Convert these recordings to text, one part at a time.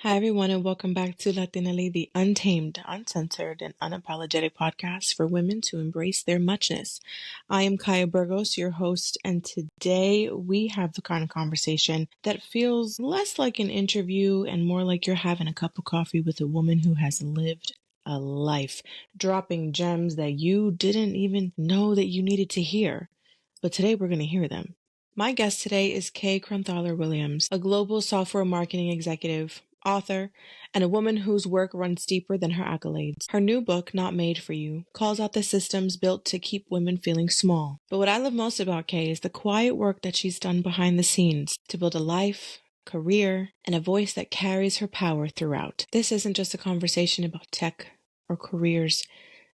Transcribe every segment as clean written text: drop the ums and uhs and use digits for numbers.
Hi, everyone, and welcome back to Latinaly, the untamed, uncensored, and unapologetic podcast for women to embrace their muchness. I am Kaya Burgos, your host, and today we have the kind of conversation that feels less like an interview and more like you're having a cup of coffee with a woman who has lived a life, dropping gems that you didn't even know that you needed to hear. But today we're going to hear them. My guest today is Kae Kronthaler-Williams, a global software marketing executive, author, and a woman whose work runs deeper than her accolades. Her new book, Not Made for You, calls out the systems built to keep women feeling small. But what I love most about Kae is the quiet work that she's done behind the scenes to build a life, career, and a voice that carries her power throughout. This isn't just a conversation about tech or careers.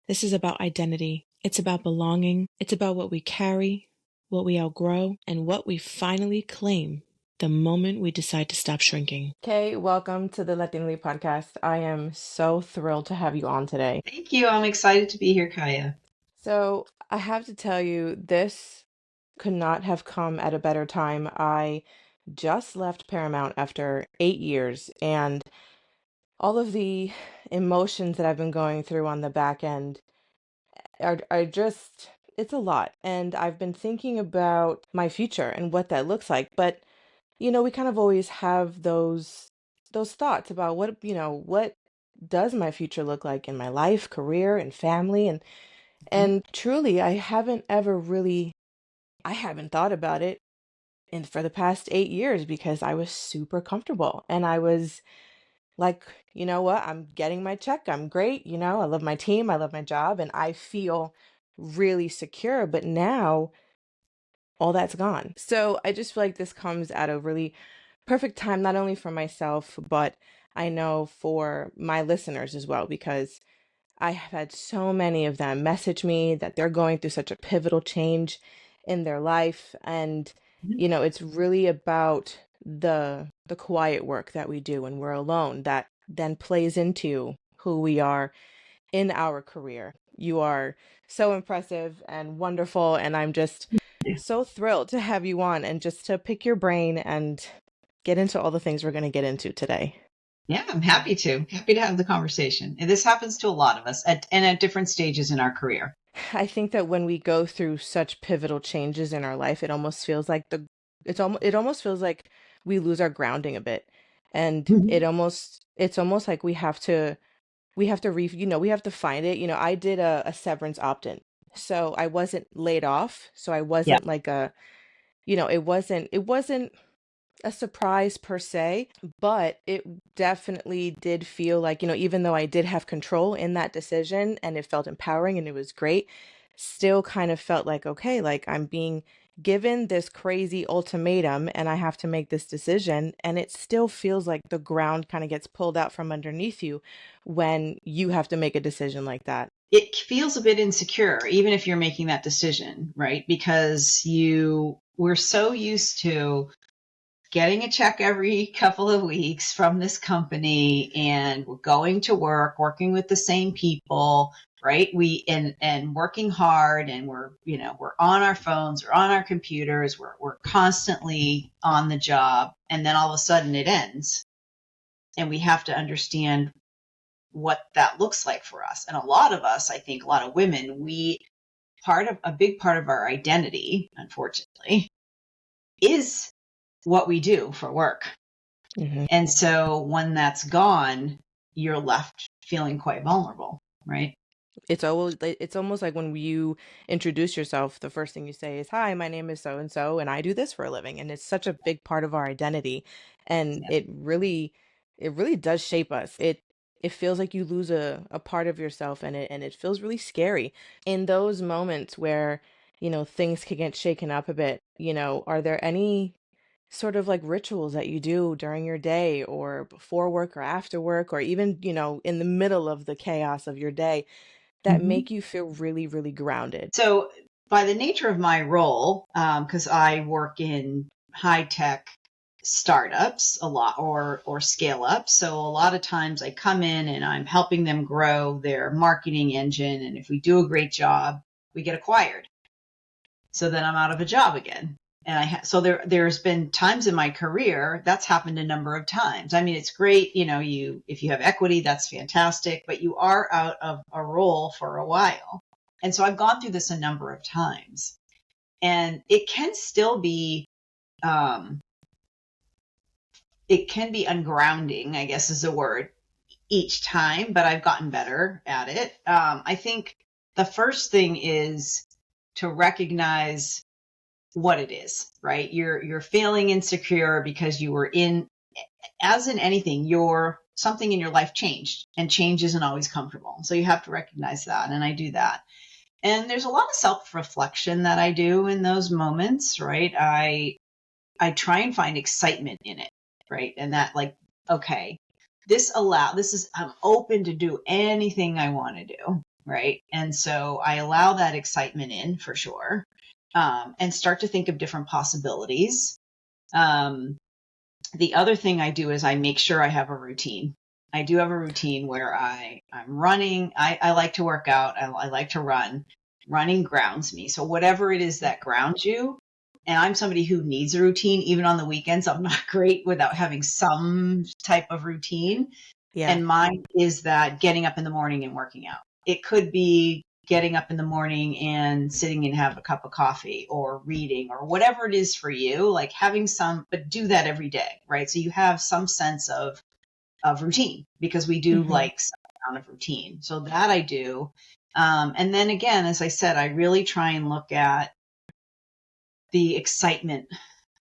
This is about identity. It's about belonging. It's about what we carry, what we outgrow, and what we finally claim the moment we decide to stop shrinking. Kae, welcome to the Latinaly podcast. I am so thrilled to have you on today. Thank you. I'm excited to be here, Kaya. So I have to tell you, this could not have come at a better time. I just left Paramount after 8 years, and all of the emotions that I've been going through on the back end are just, it's a lot. And I've been thinking about my future and what that looks like. But we kind of always have those thoughts about what does my future look like in my life, career, and family, and truly I haven't thought about it for the past 8 years because I was super comfortable and I was like, you know what, I'm getting my check, I'm great, I love my team, I love my job, and I feel really secure. But now all that's gone. So I just feel like this comes at a really perfect time, not only for myself, but I know for my listeners as well, because I have had so many of them message me that they're going through such a pivotal change in their life. And, it's really about the quiet work that we do when we're alone that then plays into who we are in our career. You are so impressive and wonderful, and I'm just so thrilled to have you on and just to pick your brain and get into all the things we're going to get into today. Yeah, I'm happy to. Happy to have the conversation. And this happens to a lot of us at different stages in our career. I think that when we go through such pivotal changes in our life, it almost feels like it almost feels like we lose our grounding a bit. And it's almost like we have to we have to find it. I did a severance opt-in. So I wasn't laid off. So I Yeah. wasn't like it wasn't a surprise per se, but it definitely did feel like, even though I did have control in that decision and it felt empowering and it was great, still kind of felt like, okay, like I'm being given this crazy ultimatum and I have to make this decision. And it still feels like the ground kind of gets pulled out from underneath you when you have to make a decision like that. It feels a bit insecure, even if you're making that decision, right? Because we're so used to getting a check every couple of weeks from this company, and we're going to work, working with the same people, right? And working hard, and we're on our phones, we're on our computers, we're constantly on the job, and then all of a sudden it ends. And we have to understand what that looks like for us. And a lot of us, I think a lot of women, a big part of our identity, unfortunately, is what we do for work. Mm-hmm. And so when that's gone, you're left feeling quite vulnerable, right? It's almost like when you introduce yourself, the first thing you say is, "Hi, my name is so and so, and I do this for a living." And it's such a big part of our identity, and Yeah. it really does shape us. It feels like you lose a part of yourself, and it feels really scary. In those moments where, things can get shaken up a bit, are there any sort of like rituals that you do during your day or before work or after work or even, in the middle of the chaos of your day that make you feel really, really grounded? So by the nature of my role, because I work in high tech startups a lot, or scale up. So a lot of times I come in and I'm helping them grow their marketing engine. And if we do a great job, we get acquired. So then I'm out of a job again. And so there's been times in my career that's happened a number of times. I mean, it's great, if you have equity, that's fantastic, but you are out of a role for a while. And so I've gone through this a number of times, and it can still be, it can be ungrounding, I guess is the word, each time, but I've gotten better at it. I think the first thing is to recognize what it is, right? You're feeling insecure because you were as in anything, something in your life changed, and change isn't always comfortable. So you have to recognize that. And I do that. And there's a lot of self-reflection that I do in those moments, right? I try and find excitement in it, right? And that, like, okay, I'm open to do anything I want to do, right? And so I allow that excitement in, for sure. And start to think of different possibilities. The other thing I do is I make sure I have a routine. I do have a routine where I'm running. I like to work out. I like to run. Running grounds me. So whatever it is that grounds you, and I'm somebody who needs a routine, even on the weekends. I'm not great without having some type of routine. Yeah. And mine is that getting up in the morning and working out. It could be getting up in the morning and sitting and have a cup of coffee, or reading, or whatever it is for you, like having but do that every day, right? So you have some sense of routine, because we do like some amount of routine. So that I do. And then again, as I said, I really try and look at the excitement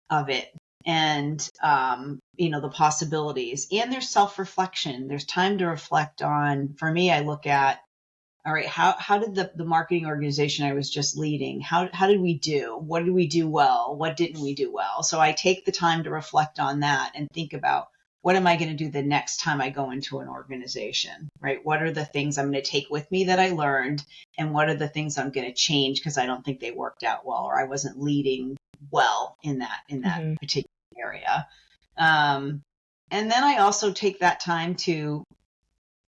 of it, and the possibilities, and there's self-reflection. There's time to reflect on. For me, I look at, all right, how did the marketing organization I was just leading, how did we do? What did we do well? What didn't we do well? So I take the time to reflect on that and think about, what am I going to do the next time I go into an organization, right? What are the things I'm going to take with me that I learned? And what are the things I'm going to change because I don't think they worked out well, or I wasn't leading well in that particular area. And then I also take that time to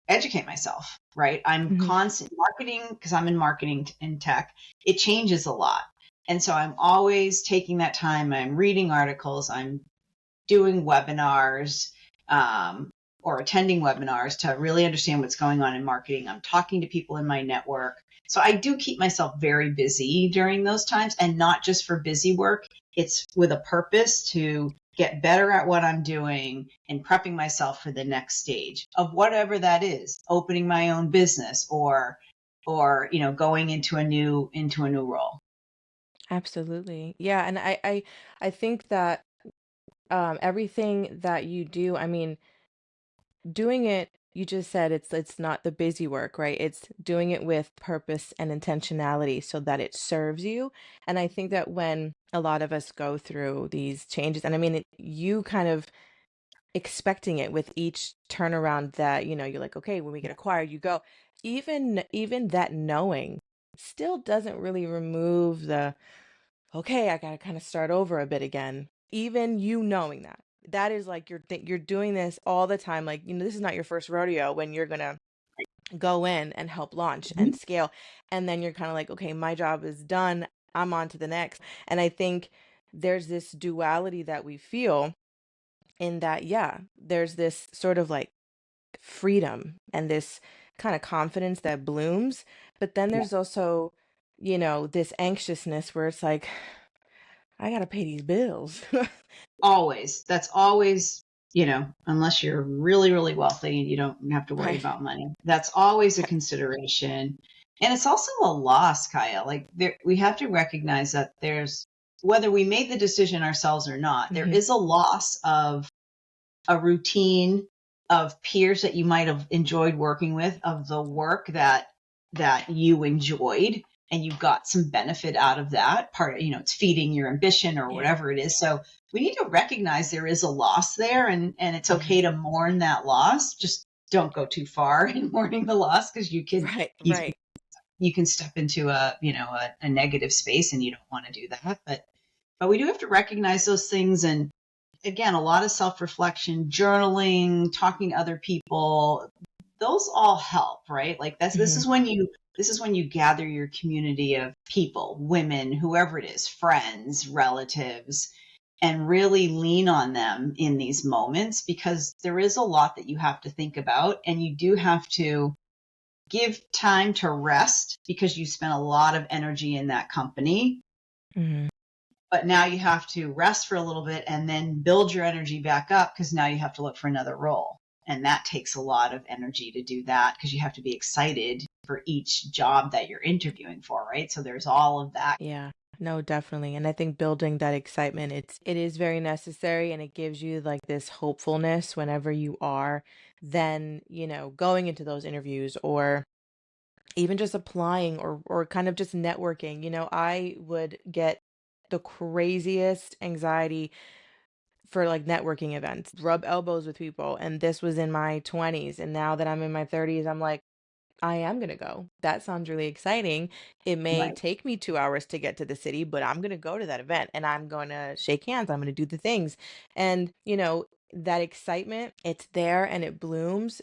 educate myself, right? I'm constant marketing, because I'm in marketing and tech. It changes a lot. And so I'm always taking that time. I'm reading articles. I'm doing webinars, or attending webinars to really understand what's going on in marketing. I'm talking to people in my network. So I do keep myself very busy during those times, and not just for busy work. It's with a purpose to get better at what I'm doing and prepping myself for the next stage of whatever that is, opening my own business, or going into a new role. Absolutely. Yeah. And I think that everything that you do, I mean, doing it, you just said it's not the busy work, right? It's doing it with purpose and intentionality so that it serves you. And I think that when a lot of us go through these changes, and I mean, you kind of expecting it with each turnaround that, you're like, okay, when we get acquired, you go, even that knowing still doesn't really remove the, okay, I got to kind of start over a bit again. Even you knowing that is like you're doing this all the time. Like, this is not your first rodeo when you're going to go in and help launch and scale. And then you're kind of like, okay, my job is done. I'm on to the next. And I think there's this duality that we feel in that, yeah, there's this sort of like freedom and this kind of confidence that blooms. But then there's also, this anxiousness where it's like, I gotta pay these bills. Always. That's always, unless you're really, really wealthy and you don't have to worry Right. about money. That's always a consideration. And it's also a loss, Kaya. Like, we have to recognize that whether we made the decision ourselves or not, there is a loss of a routine, of peers that you might have enjoyed working with, of the work that you enjoyed, and you got some benefit out of that part. It's feeding your ambition or whatever it is. So we need to recognize there is a loss there, and it's okay to mourn that loss. Just don't go too far in mourning the loss, because you can Right. you can step into a negative space, and you don't want to do that. But we do have to recognize those things. And again, a lot of self-reflection, journaling, talking to other people, those all help, right? Like this is when you this is when you gather your community of people, women, whoever it is, friends, relatives, and really lean on them in these moments, because there is a lot that you have to think about, and you do have to give time to rest because you spent a lot of energy in that company. Mm-hmm. But now you have to rest for a little bit and then build your energy back up, because now you have to look for another role. And that takes a lot of energy to do that, because you have to be excited for each job that you're interviewing for, right? So there's all of that. Yeah, no, definitely. And I think building that excitement, it is very necessary, and it gives you like this hopefulness whenever you are then, going into those interviews, or even just applying, or kind of just networking. I would get the craziest anxiety for like networking events, rub elbows with people, and this was in my 20s, and now that I'm in my 30s, I'm like, I am going to go. That sounds really exciting. It may Right. take me 2 hours to get to the city, but I'm going to go to that event, and I'm going to shake hands. I'm going to do the things. And, that excitement, it's there and it blooms.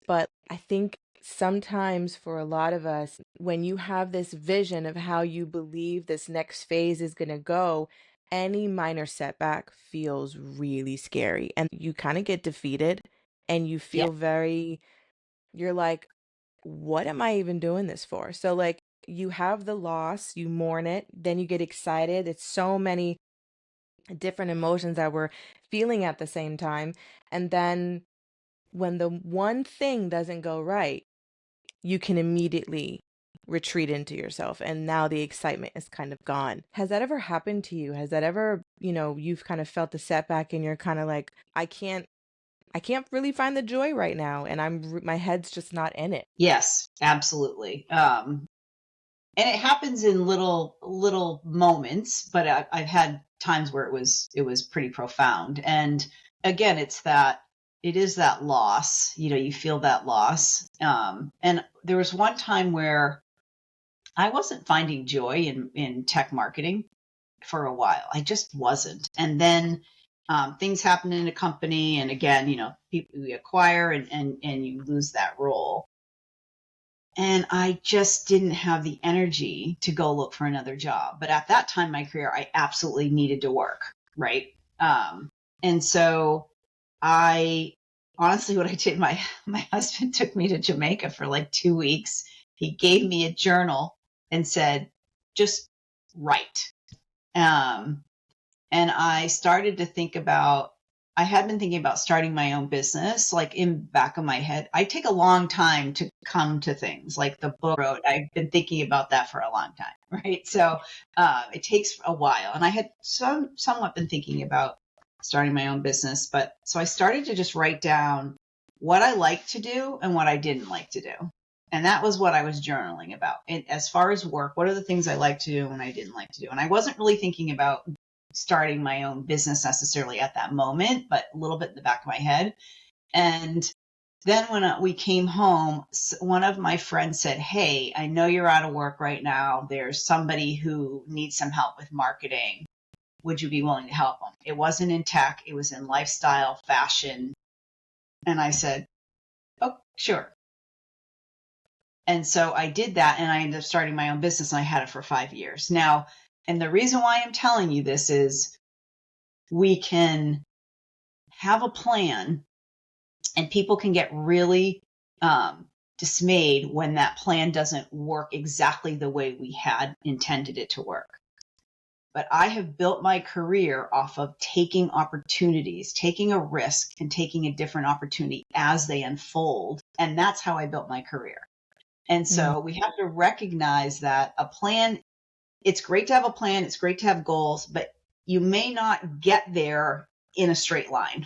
But I think sometimes for a lot of us, when you have this vision of how you believe this next phase is going to go, any minor setback feels really scary. And you kind of get defeated, and you Yeah. feel you're like, what am I even doing this for? So, like, you have the loss, you mourn it, then you get excited. It's so many different emotions that we're feeling at the same time. And then when the one thing doesn't go right, you can immediately retreat into yourself, and now the excitement is kind of gone. Has that ever happened to you? Has that ever, you've kind of felt the setback, and you're kind of like, I can't really find the joy right now, and my head's just not in it. Yes, absolutely. And it happens in little moments, but I've had times where it was pretty profound. And again, it is that loss. You feel that loss. And there was one time where I wasn't finding joy in tech marketing for a while. I just wasn't. And then things happen in a company, and again, people we acquire, and you lose that role. And I just didn't have the energy to go look for another job. But at that time in my career, I absolutely needed to work, right? And so I honestly, what I did, my husband took me to Jamaica for like 2 weeks. He gave me a journal and said, just write. Um, and I started to think about, I had been thinking about starting my own business, like in back of my head. I take a long time to come to things like the book I wrote. I've been thinking about that for a long time, right? So it takes a while. And I had somewhat been thinking about starting my own business. But so I started to just write down what I liked to do and what I didn't like to do. And that was what I was journaling about. And as far as work, what are the things I like to do and I didn't like to do? And I wasn't really thinking about starting my own business necessarily at that moment, but a little bit in the back of my head. And then when we came home, one of my friends said, "Hey, I know you're out of work right now. There's somebody who needs some help with marketing. Would you be willing to help them?" It wasn't in tech. It was in lifestyle, fashion. And I said, "Oh, sure." And so I did that, and I ended up starting my own business, and I had it for 5 years. Now, and the reason why I'm telling you this is we can have a plan, and people can get really dismayed when that plan doesn't work exactly the way we had intended it to work. But I have built my career off of taking opportunities, taking a risk, and taking a different opportunity as they unfold. And that's how I built my career. And so we have to recognize that a plan, it's great to have a plan, it's great to have goals, but you may not get there in a straight line,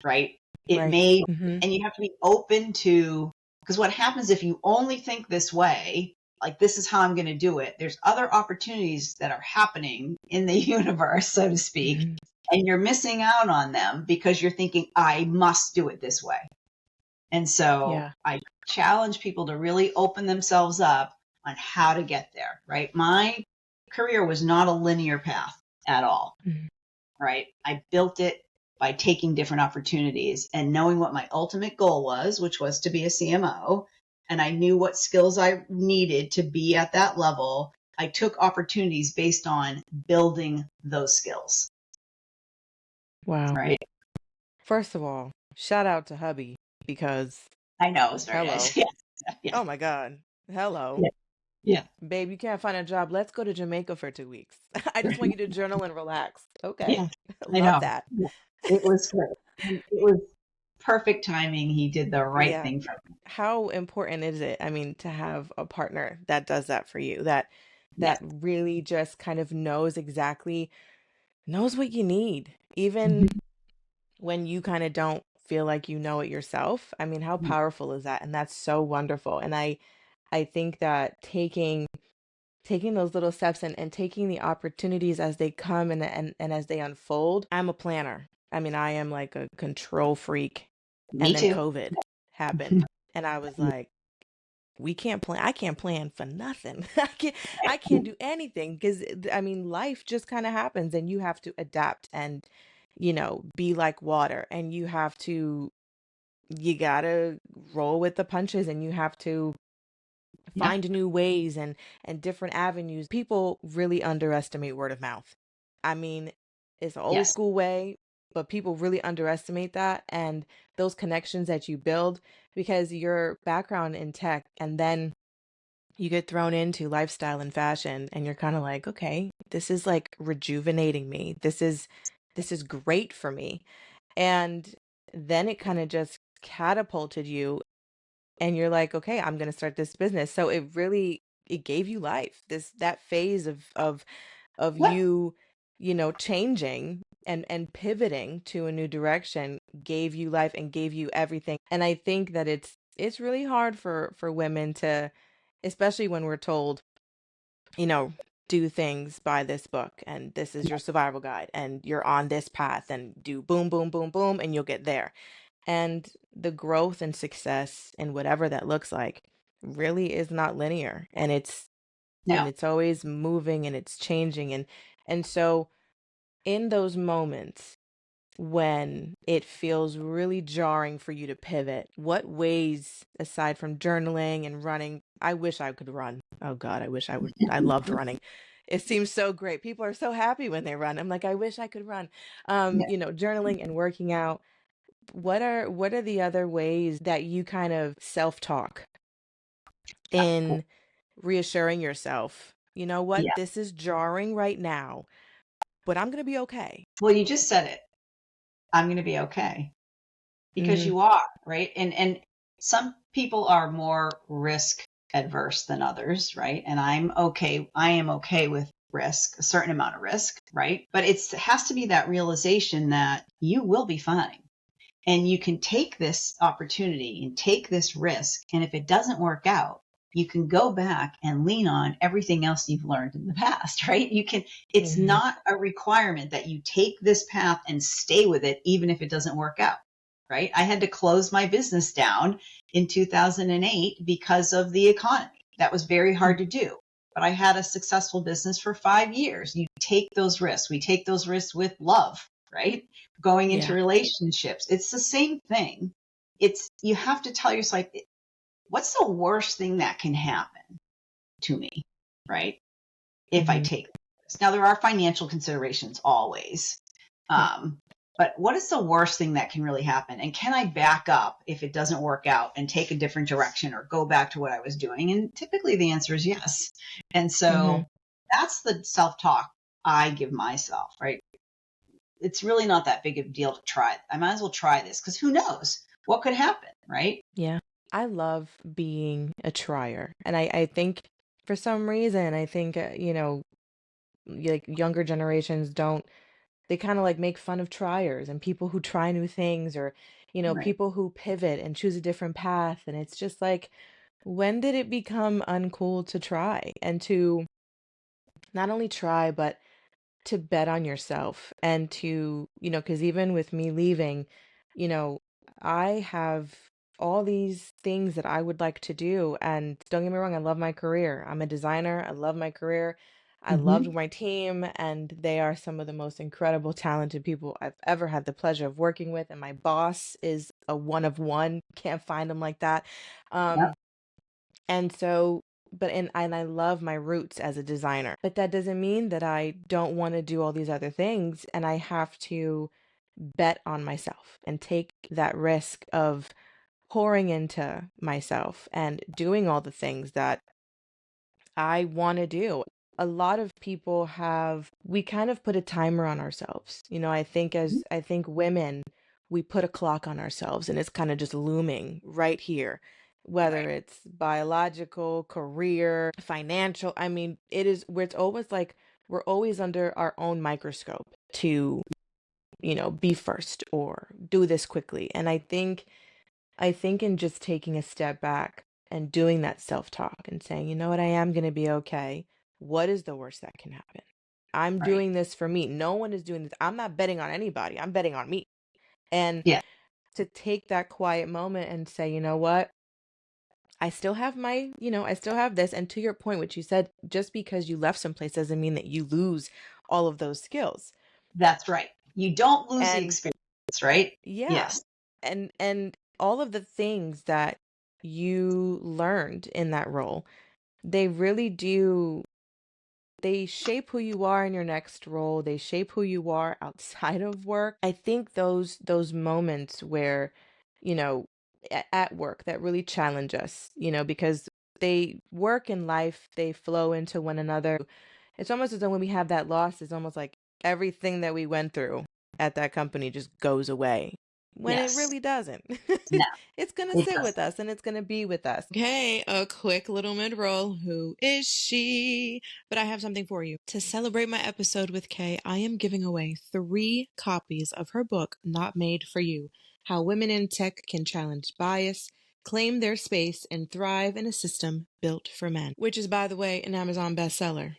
right? It Right. may, Mm-hmm. and you have to be open to, because what happens if you only think this way, like this is how I'm going to do it, there's other opportunities that are happening in the universe, so to speak, Mm-hmm. and you're missing out on them because you're thinking, I must do it this way. And so Yeah. I challenge people to really open themselves up on how to get there, right? My career was not a linear path at all, Mm-hmm. right? I built it by taking different opportunities and knowing what my ultimate goal was, which was to be a CMO, and I knew what skills I needed to be at that level, I took opportunities based on building those skills. Wow. Right. First of all, shout out to hubby because I know, it was very hello. nice. Yeah. Yeah. Oh my God. Hello. Yeah. Yeah. Babe, you can't find a job. Let's go to Jamaica for 2 weeks. I just want you to journal and relax. Okay. Yeah. I Love know. that. Yeah. It was great. And it was perfect timing. He did the right Yeah. thing for me. How important is it, I mean, to have a partner that does that for you, Yeah. that really just kind of knows what you need, even Mhm. when you kind of don't feel like you know it yourself. I mean, how powerful is that? And that's so wonderful. And I think that taking those little steps and taking the opportunities as they come and as they unfold. I'm a planner. I mean, I am like a control freak. Me And then too. COVID happened. And I was like, we can't plan. I can't plan for nothing. I can't do anything because I mean, life just kind of happens and you have to adapt and, be like water and you gotta roll with the punches and you have to Yeah. find new ways and different avenues. People really underestimate word of mouth. I mean, it's an old Yes. school way, but people really underestimate that and those connections that you build because your background in tech and then you get thrown into lifestyle and fashion and you're kind of like, okay, this is like rejuvenating me. This is great for me. And then it kind of just catapulted you and you're like, okay, I'm going to start this business. So it gave you life. That phase of Yep. you, changing and pivoting to a new direction gave you life and gave you everything. And I think that it's really hard for women to, especially when we're told, you know, do things by this book and this is your survival guide and you're on this path and do boom, boom, boom, boom, and you'll get there. And the growth and success in whatever that looks like really is not linear. And No. it's always moving and it's changing. And so in those moments when it feels really jarring for you to pivot, what ways aside from journaling and running, I wish I could run. Oh God, I wish I would. I loved running. It seems so great. People are so happy when they run. I'm like, I wish I could run. Yeah. Journaling and working out. What are the other ways that you kind of self-talk in reassuring yourself, you know what, Yeah. this is jarring right now, but I'm gonna be okay. Well, you just said it. I'm going to be okay, because Mm-hmm. you are, right? And some people are more risk adverse than others, right? And I am okay with risk, a certain amount of risk, right? But it has to be that realization that you will be fine. And you can take this opportunity and take this risk. And if it doesn't work out, you can go back and lean on everything else you've learned in the past, right? It's Mm-hmm. not a requirement that you take this path and stay with it, even if it doesn't work out, right? I had to close my business down in 2008 because of the economy. That was very hard to do. But I had a successful business for 5 years. You take those risks. We take those risks with love, right? Going into Yeah. relationships. It's the same thing. You have to tell yourself, what's the worst thing that can happen to me, right? If I Mm-hmm. take this. Now, there are financial considerations always. Yeah. But what is the worst thing that can really happen? And can I back up if it doesn't work out and take a different direction or go back to what I was doing? And typically the answer is yes. And Mm-hmm. so that's the self-talk I give myself, right? It's really not that big of a deal to try. I might as well try this because who knows what could happen, right? Yeah. I love being a trier. And I think for some reason, I think, like younger generations don't, they kind of like make fun of triers and people who try new things or, Right. people who pivot and choose a different path. And it's just like, when did it become uncool to try and to not only try, but to bet on yourself and to, because even with me leaving, you know, I have all these things that I would like to do. And don't get me wrong, I love my career. I'm a designer. I love my career. I Mm-hmm. loved my team, and they are some of the most incredible, talented people I've ever had the pleasure of working with. And my boss is a one of one. Can't find them like that. Yep. Um, And so, and I love my roots as a designer, but that doesn't mean that I don't want to do all these other things. And I have to bet on myself and take that risk of pouring into myself and doing all the things that I want to do. A lot of people we kind of put a timer on ourselves. I think women, we put a clock on ourselves and it's kind of just looming right here, whether Right. it's biological, career, financial. I mean, where it's always like we're always under our own microscope to, be first or do this quickly. And I think in just taking a step back and doing that self-talk and saying, you know what, I am going to be okay. What is the worst that can happen? I'm Right. doing this for me. No one is doing this. I'm not betting on anybody. I'm betting on me. And Yeah. to take that quiet moment and say, you know what, I still have I still have this. And to your point, which you said, just because you left someplace doesn't mean that you lose all of those skills. That's right. You don't lose the And experience, right? yeah, Yes. and all of the things that you learned in that role, they really do, they shape who you are in your next role. They shape who you are outside of work. I think those moments where, you know, at work that really challenge us, because they work in life, they flow into one another. It's almost as though when we have that loss, it's almost like everything that we went through at that company just goes away. When it Yes. really doesn't. No, It's going to it sit with doesn't. us and it's going to be with us. Okay, a quick little mid-roll. Who is she? But I have something for you. To celebrate my episode with Kae, I am giving away 3 copies of her book, Not Made for You: How Women in Tech Can Challenge Bias, Claim Their Space, and Thrive in a System Built for Men, which is, by the way, an Amazon bestseller.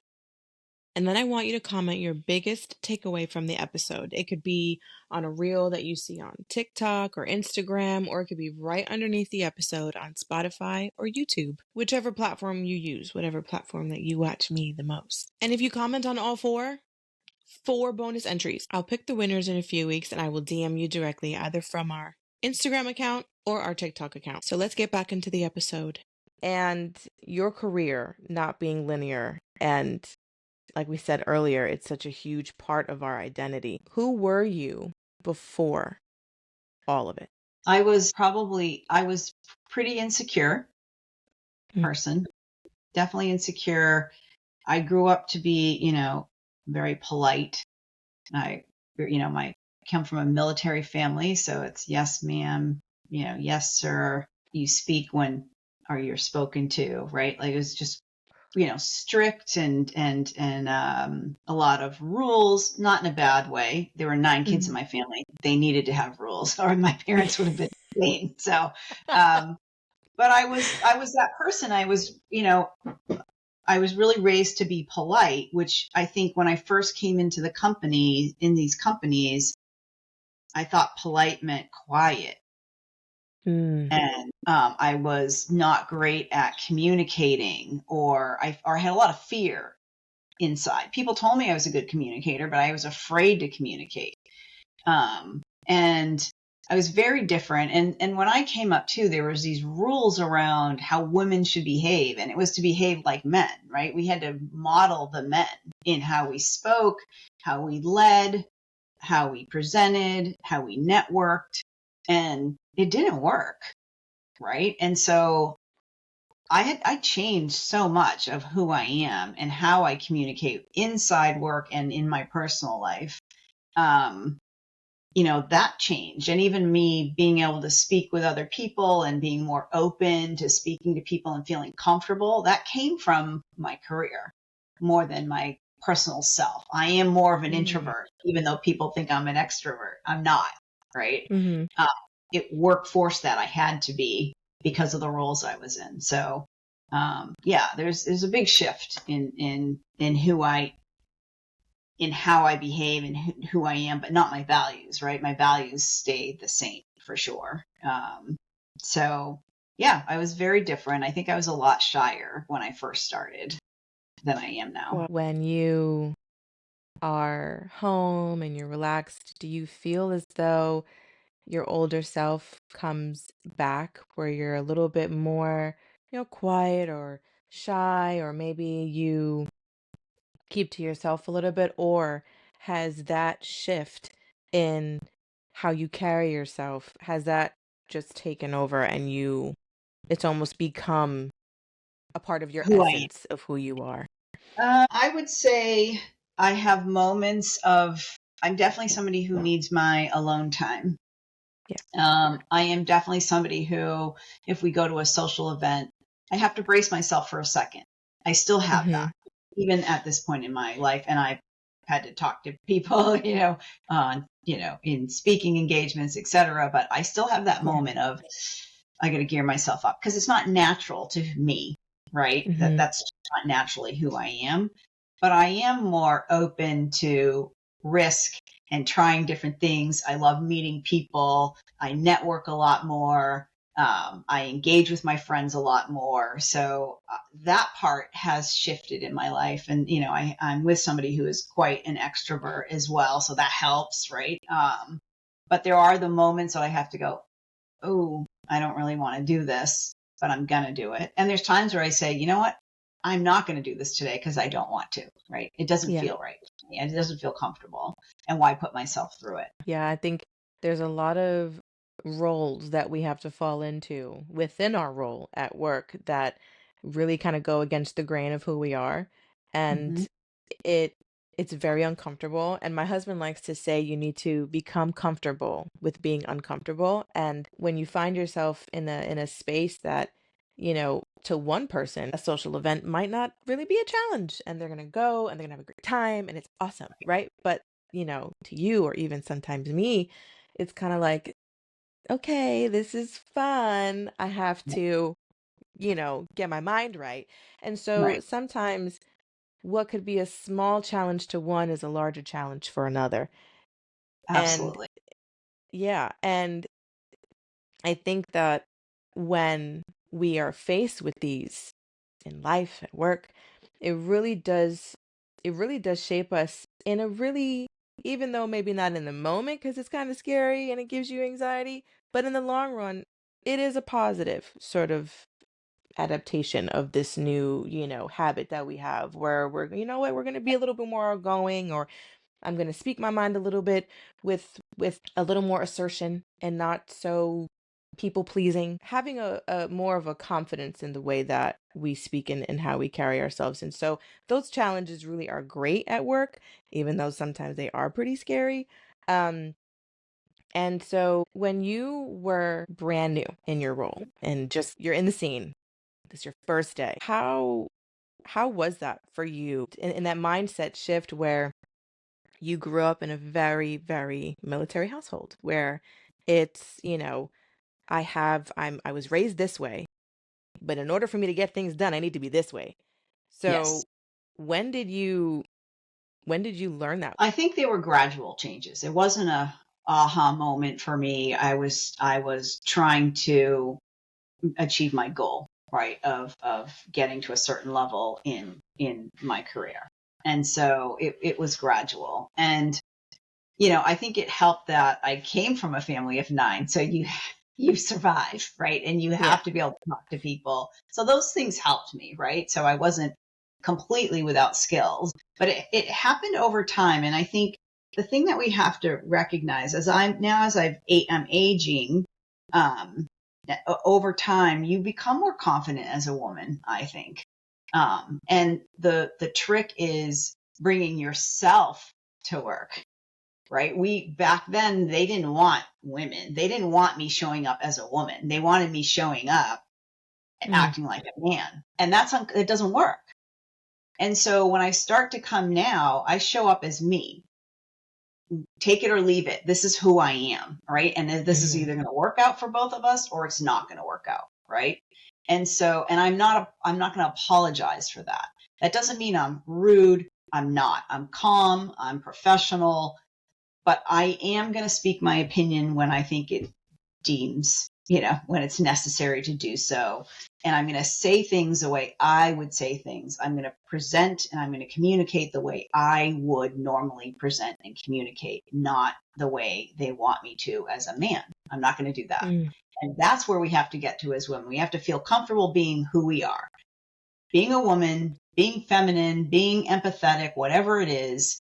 And then I want you to comment your biggest takeaway from the episode. It could be on a reel that you see on TikTok or Instagram, or it could be right underneath the episode on Spotify or YouTube, whichever platform you use, whatever platform that you watch me the most. And if you comment on all 4 bonus entries. I'll pick the winners in a few weeks and I will DM you directly, either from our Instagram account or our TikTok account. So let's get back into the episode. And your career not being linear, and like we said earlier, it's such a huge part of our identity. Who were you before all of it? I was pretty insecure person, definitely insecure. I grew up to be, very polite. I, I come from a military family, so it's yes, ma'am, yes, sir. You speak when, or you're spoken to, right? Like it was just, strict and a lot of rules, not in a bad way. There were 9 kids in my family. They needed to have rules, or my parents would have been insane. So, but I was that person. I was really raised to be polite, which I think when I first came into these companies, I thought polite meant quiet. And I was not great at communicating, or I had a lot of fear inside. People told me I was a good communicator, but I was afraid to communicate. And I was very different. And when I came up too, there was these rules around how women should behave, and it was to behave like men, right? We had to model the men in how we spoke, how we led, how we presented, how we networked, and it didn't work, right? And so I changed so much of who I am and how I communicate inside work and in my personal life. That changed. And even me being able to speak with other people and being more open to speaking to people and feeling comfortable, that came from my career more than my personal self. I am more of an introvert, even though people think I'm an extrovert. I'm not, right? It workforce that I had to be because of the roles I was in. So, there's a big shift in how I behave and who I am, but not my values, right? My values stayed the same for sure. So yeah, I was very different. I think I was a lot shyer when I first started than I am now. When you are home and you're relaxed, do you feel as though your older self comes back, where you're a little bit more quiet or shy, or maybe you keep to yourself a little bit, or has that shift in how you carry yourself, has that just taken over and it's almost become a part of your Who I essence of who you are? I would say I have moments of, I'm definitely somebody who needs my alone time. Yeah. I am definitely somebody who, if we go to a social event, I have to brace myself for a second. I still have Mm-hmm. that, even at this point in my life. And I've had to talk to people, in speaking engagements, etc. But I still have that Yeah. moment of, I got to gear myself up because it's not natural to me, right? Mm-hmm. That's just not naturally who I am. But I am more open to risk and trying different things. I love meeting people. I network a lot more. I engage with my friends a lot more. So that part has shifted in my life. And, I'm with somebody who is quite an extrovert as well. So that helps, right? But there are the moments that I have to go, oh, I don't really want to do this, but I'm going to do it. And there's times where I say, you know what? I'm not going to do this today because I don't want to, right? It doesn't Yeah. feel right to me. It doesn't feel comfortable. And why put myself through it? Yeah, I think there's a lot of roles that we have to fall into within our role at work that really kind of go against the grain of who we are. Mm-hmm. And it it's very uncomfortable. And my husband likes to say you need to become comfortable with being uncomfortable. And when you find yourself in a space that, to one person, a social event might not really be a challenge, and they're gonna go and they're gonna have a great time and it's awesome, right? But to you, or even sometimes me, it's kind of like, okay, this is fun. I have to, get my mind right. And so Right. sometimes what could be a small challenge to one is a larger challenge for another. And Absolutely. yeah, and I think that when we are faced with these in life, at work, it really does it really does shape us in a really, even though maybe not in the moment because it's kind of scary and it gives you anxiety, but in the long run, it is a positive sort of adaptation of this new, habit that we have where we're, we're going to be a little bit more outgoing, or I'm going to speak my mind a little bit with a little more assertion and not so people pleasing, having a more of a confidence in the way that we speak and how we carry ourselves. And so those challenges really are great at work, even though sometimes they are pretty scary. Um, and so when you were brand new in your role and just you're in the scene, this is your first day, how was that for you in that mindset shift where you grew up in a very, very military household where it's, I was raised this way, but in order for me to get things done, I need to be this way. Yes. So when did you when did you learn that? I think they were gradual changes. It wasn't a aha moment for me. I was trying to achieve my goal, right, of getting to a certain level in my career. And so it was gradual. And I think it helped that I came from a family of 9. So you survive, right? And you Yeah. have to be able to talk to people. So those things helped me, right? So I wasn't completely without skills, but it happened over time. And I think the thing that we have to recognize I'm aging, um, over time, you become more confident as a woman, I think. And the trick is bringing yourself to work, right? Back then, they didn't want women. They didn't want me showing up as a woman. They wanted me showing up and Mm, acting like a man. And it doesn't work. And so when I start to come now, I show up as me. Take it or leave it. This is who I am, right? And this is mhm, either going to work out for both of us or it's not going to work out, right? And I'm not going to apologize for that. That doesn't mean I'm rude. I'm not. I'm calm. I'm professional, but I am going to speak my opinion when I think it deems, when it's necessary to do so. And I'm going to say things the way I would say things. I'm going to present and I'm going to communicate the way I would normally present and communicate, not the way they want me to as a man. I'm not going to do that. mm, And that's where we have to get to as women. We have to feel comfortable being who we are, being a woman, being feminine, being empathetic, whatever it is.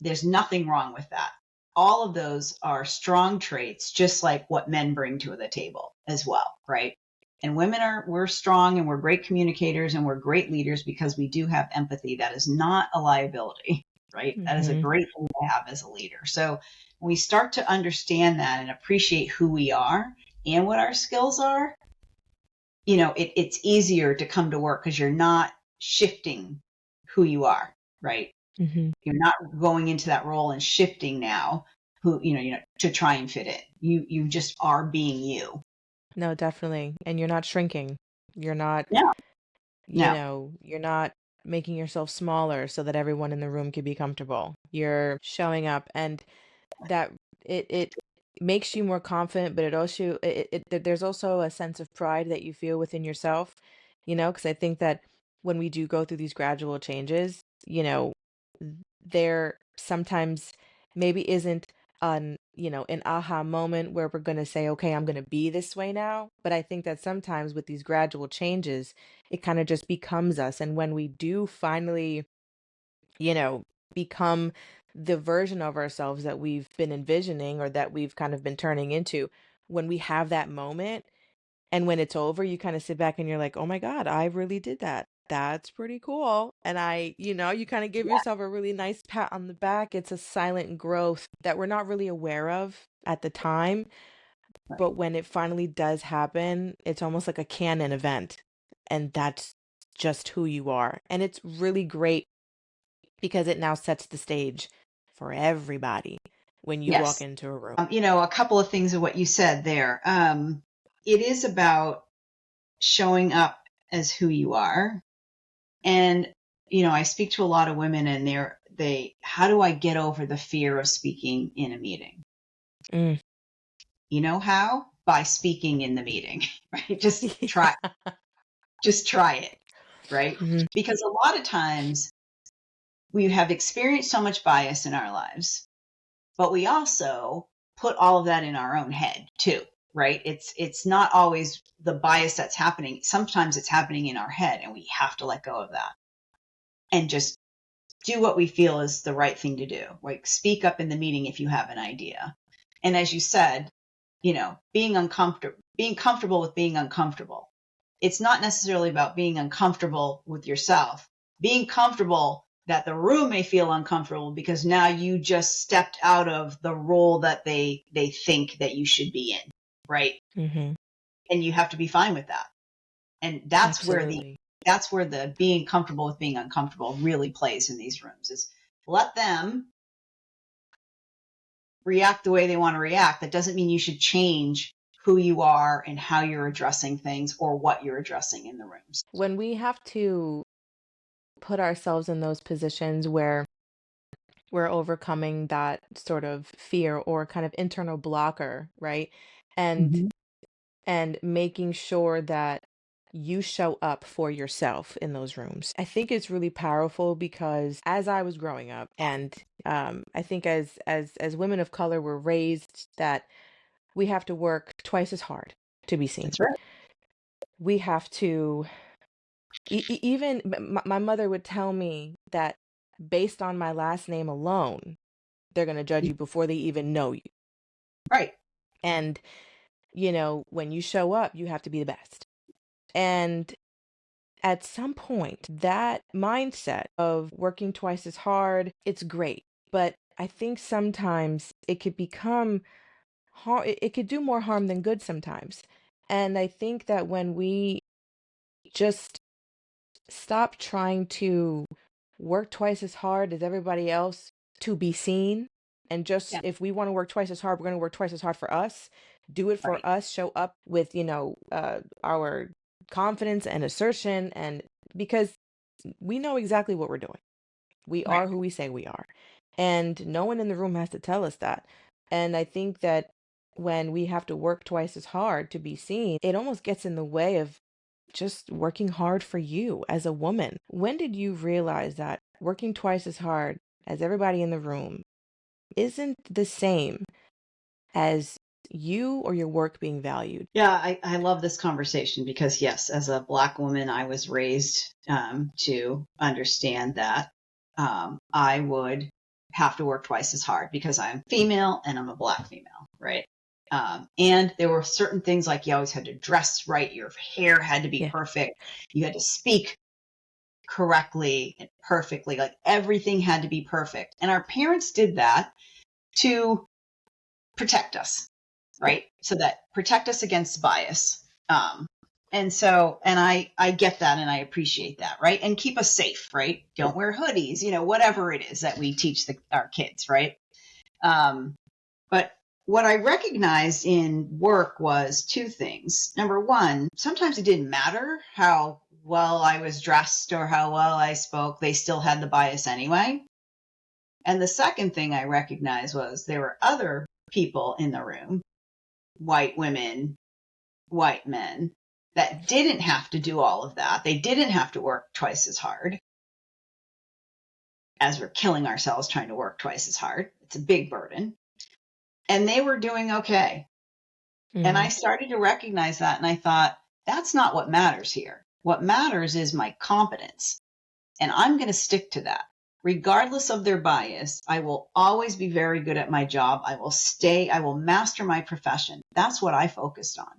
There's nothing wrong with that. All of those are strong traits, just like what men bring to the table as well, right? And we're strong and we're great communicators and we're great leaders because we do have empathy. That is not a liability, right? That is a Mm-hmm. great thing to have as a leader. So when we start to understand that and appreciate who we are and what our skills are, it's easier to come to work because you're not shifting who you are, right? Mm-hmm. You're not going into that role and shifting now to try and fit in. You just are being you. No, definitely. And you're not shrinking. You're not, No, no, you're not making yourself smaller so that everyone in the room can be comfortable. You're showing up, and that it makes you more confident, but it also there's also a sense of pride that you feel within yourself, because I think that when we do go through these gradual changes, there sometimes maybe isn't an aha moment where we're going to say, okay, I'm going to be this way now. But I think that sometimes with these gradual changes, it kind of just becomes us. And when we do finally, you know, become the version of ourselves that we've been envisioning or that we've kind of been turning into, when we have that moment and when it's over, you kind of sit back and you're like, oh my God, I really did that. That's pretty cool. And you kind of give yeah, yourself a really nice pat on the back. It's a silent growth that we're not really aware of at the time. right. But when it finally does happen, it's almost like a canon event. And that's just who you are. And it's really great because it now sets the stage for everybody when you walk Yes. into a room. A couple of things of what you said there. It is about showing up as who you are. And, I speak to a lot of women and how do I get over the fear of speaking in a meeting? Mm. You know how? By speaking in the meeting, right? Yeah. Just try it, right? Mhm. Because a lot of times we have experienced so much bias in our lives, but we also put all of that in our own head too, right? It's not always the bias that's happening. Sometimes it's happening in our head and we have to let go of that and just do what we feel is the right thing to do. Like speak up in the meeting if you have an idea. And as you said, being comfortable with being uncomfortable. It's not necessarily about being uncomfortable with yourself, being comfortable that the room may feel uncomfortable because now you just stepped out of the role that they think that you should be in, right? Mhm. And you have to be fine with that. And Absolutely. that's where the being comfortable with being uncomfortable really plays in these rooms is let them react the way they want to react. That doesn't mean you should change who you are and how you're addressing things or what you're addressing in the rooms. When we have to put ourselves in those positions where we're overcoming that sort of fear or kind of internal blocker, right? And Mm-hmm. and making sure that you show up for yourself in those rooms. I think it's really powerful because as I was growing up and I think as women of color we're raised that we have to work twice as hard to be seen. That's right. We have to even my mother would tell me that based on my last name alone, they're going to judge you before they even know you. Right. And, when you show up, you have to be the best. And at some point, that mindset of working twice as hard, it's great. But I think sometimes it could become harm, it could do more harm than good sometimes. And I think that when we just stop trying to work twice as hard as everybody else to be seen. And just Yeah. if we want to work twice as hard, we're going to work twice as hard for us. Do it for Right. us. Show up with, our confidence and assertion. And because we know exactly what we're doing, we Right. are who we say we are. And no one in the room has to tell us that. And I think that when we have to work twice as hard to be seen, it almost gets in the way of just working hard for you as a woman. When did you realize that working twice as hard as everybody in the room isn't the same as you or your work being valued? Yeah, I love this conversation because, yes, as a Black woman, I was raised to understand that I would have to work twice as hard because I'm female and I'm a Black female, right? And there were certain things like you always had to dress right, your hair had to be Yeah. perfect, you had to speak correctly and perfectly, like everything had to be perfect. And our parents did that to protect us, Yeah. right? So that protect us against bias. And I get that and I appreciate that, right? And keep us safe, right? Don't wear hoodies, whatever it is that we teach our kids, right? But what I recognized in work was two things. Number one, sometimes it didn't matter how well I was dressed or how well I spoke, they still had the bias anyway. And the second thing I recognized was there were other people in the room, white women, white men, that didn't have to do all of that. They didn't have to work twice as hard, as we're killing ourselves trying to work twice as hard. It's a big burden. And they were doing okay. And I Mm-hmm. started to recognize that. And I thought, that's not what matters here. What matters is my competence. And I'm going to stick to that. Regardless of their bias, I will always be very good at my job. I will master my profession. That's what I focused on.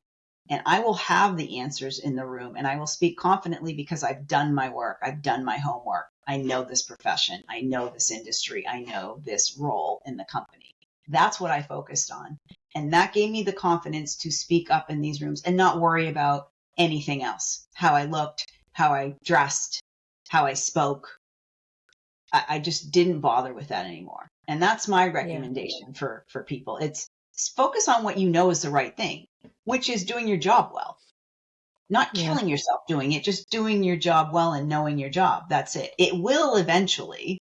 And I will have the answers in the room and I will speak confidently because I've done my work. I've done my homework. I know this profession. I know this industry. I know this role in the company. That's what I focused on. And that gave me the confidence to speak up in these rooms and not worry about anything else. How I looked, how I dressed, how I spoke. I just didn't bother with that anymore. And that's my Yeah. recommendation for people. It's focus on what you know is the right thing, which is doing your job well. Not Yeah. killing yourself doing it, just doing your job well and knowing your job. That's it. It will eventually,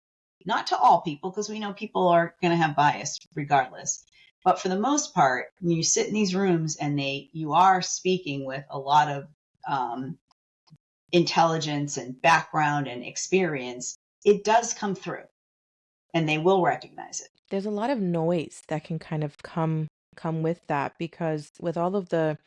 not to all people, because we know people are going to have bias regardless. But for the most part, when you sit in these rooms and you are speaking with a lot of intelligence and background and experience, it does come through and they will recognize it. There's a lot of noise that can kind of come with that because with all of the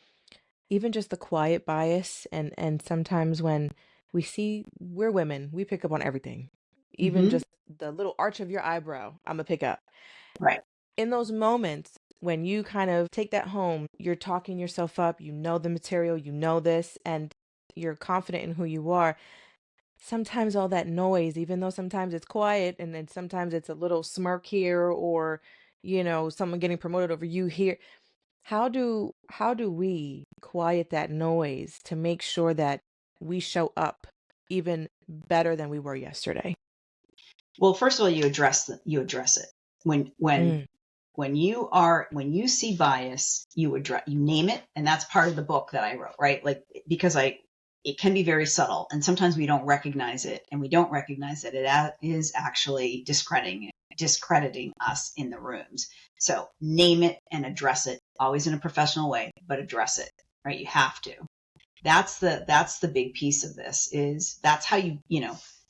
even just the quiet bias and sometimes when we're women, we pick up on everything. Even Mm-hmm. just the little arch of your eyebrow, I'm gonna pick up. Right. In those moments when you kind of take that home, you're talking yourself up, you know the material, you know this, and you're confident in who you are. Sometimes all that noise, even though sometimes it's quiet and then sometimes it's a little smirk here or, someone getting promoted over you here. How do we quiet that noise to make sure that we show up even better than we were yesterday? Well, first of all, you address it. When when Mm, when you see bias, you name it, and that's part of the book that I wrote, right? Like because it can be very subtle, and sometimes we don't recognize it, and we don't recognize that it is actually discrediting us in the rooms. So name it and address it, always in a professional way, but address it, right? You have to. That's the big piece of this is that's how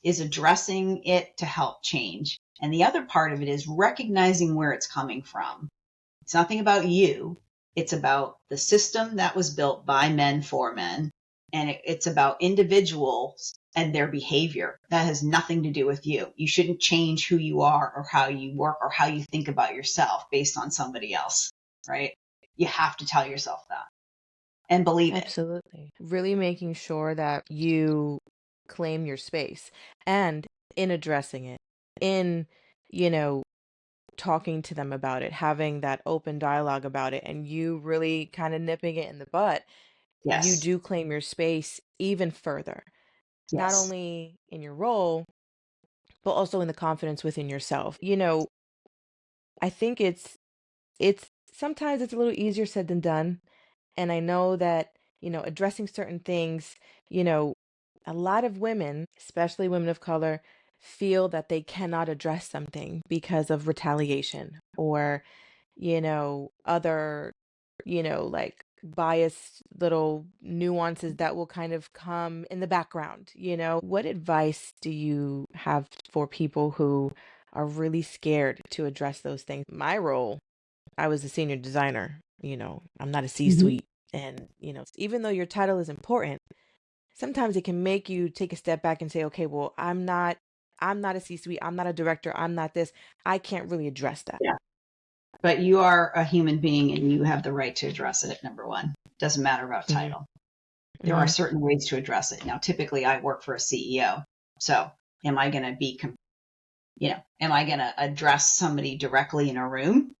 is addressing it to help change. And the other part of it is recognizing where it's coming from. It's nothing about you. It's about the system that was built by men for men. And it's about individuals and their behavior. That has nothing to do with you. You shouldn't change who you are or how you work or how you think about yourself based on somebody else, right? You have to tell yourself that and believe it. absolutely. Really making sure that you claim your space and in addressing it, in, you know, talking to them about it, having that open dialogue about it, and you really kind of nipping it in the butt, you Yes. do claim your space even further, not Yes. only in your role, but also in the confidence within yourself. I think it's sometimes it's a little easier said than done. And I know that, addressing certain things, you know, a lot of women, especially women of color, feel that they cannot address something because of retaliation or, other, like biased little nuances that will kind of come in the background. What advice do you have for people who are really scared to address those things? My role, I was a senior designer. I'm not a Mhm. C-suite. And, even though your title is important, sometimes it can make you take a step back and say, okay, well, I'm not a C-suite, I'm not a director, I'm not this. I can't really address that. Yeah. But you are a human being and you have the right to address it, number one. Doesn't matter about Hmm. title. There are Hmm. certain ways to address it. Now, typically I work for a CEO. So am I going to am I going to address somebody directly in a room,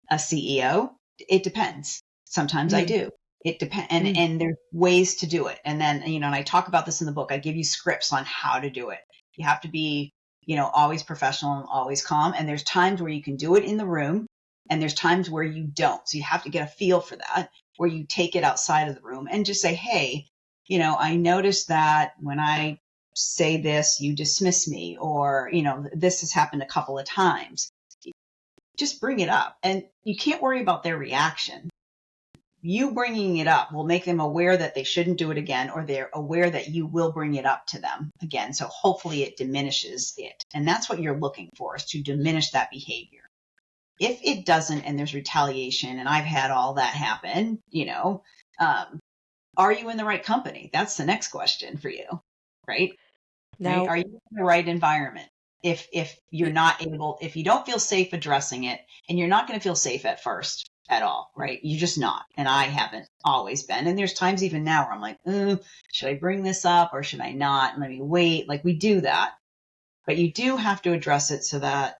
a CEO? It depends. Sometimes I Hmm. do. It depends. Hmm. And there's ways to do it. And then, and I talk about this in the book. I give you scripts on how to do it. You have to be, always professional and always calm. And there's times where you can do it in the room and there's times where you don't. So you have to get a feel for that, where you take it outside of the room and just say, hey, I noticed that when I say this, you dismiss me, or, this has happened a couple of times. Just bring it up. And you can't worry about their reaction. You bringing it up will make them aware that they shouldn't do it again, or they're aware that you will bring it up to them again. So hopefully it diminishes it. And that's what you're looking for, is to diminish that behavior. If it doesn't, and there's retaliation, and I've had all that happen, are you in the right company? That's the next question for you, right? Right? Now, Are you in the right environment? If you're y- not able, if you don't feel safe addressing it, and you're not going to feel safe at first at all, right? You're just not. And I haven't always been. And there's times even now where I'm like, should I bring this up or should I not? Let me wait. Like, we do that. But you do have to address it so that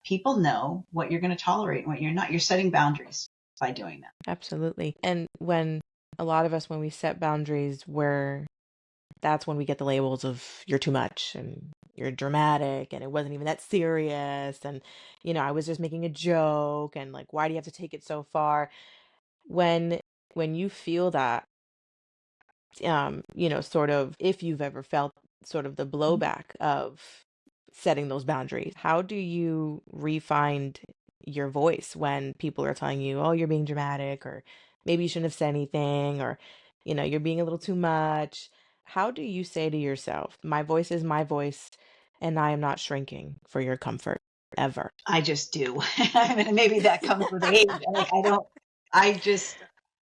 people know what you're going to tolerate and what you're not. You're setting boundaries by doing that. absolutely. And when a lot of us, when we set boundaries, that's when we get the labels of you're too much and you're dramatic and it wasn't even that serious, and I was just making a joke, and like, why do you have to take it so far? When you feel that, sort of, if you've ever felt sort of the blowback of setting those boundaries, how do you refine your voice when people are telling you, oh, you're being dramatic, or maybe you shouldn't have said anything, or you're being a little too much? How do you say to yourself, my voice is my voice, and I am not shrinking for your comfort ever? I just do. I mean, maybe that comes with age. Like,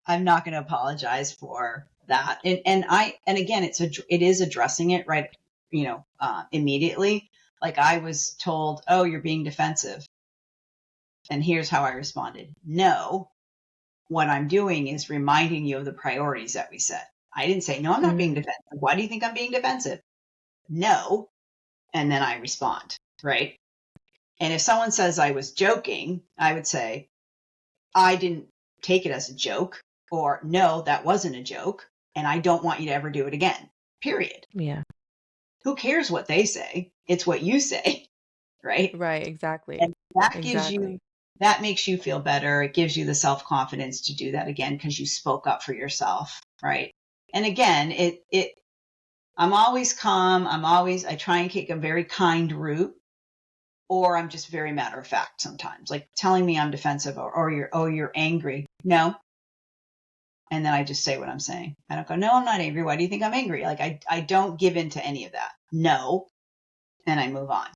I'm not going to apologize for that. And again, it is addressing it right, immediately. Like, I was told, oh, you're being defensive. And here's how I responded. No, what I'm doing is reminding you of the priorities that we set. I didn't say, no, I'm not being Mm, defensive. Why do you think I'm being defensive? No. And then I respond, right? And if someone says I was joking, I would say, I didn't take it as a joke, or no, that wasn't a joke, and I don't want you to ever do it again. Period. yeah. Who cares what they say? It's what you say, right? Right, exactly. And Exactly. that makes you feel better. It gives you the self-confidence to do that again because you spoke up for yourself, right? And again, I'm always calm. I try and take a very kind route, or I'm just very matter of fact sometimes, like telling me I'm defensive, or you're angry. No. And then I just say what I'm saying. I don't go, no, I'm not angry. Why do you think I'm angry? Like, I don't give in to any of that. No. And I move on.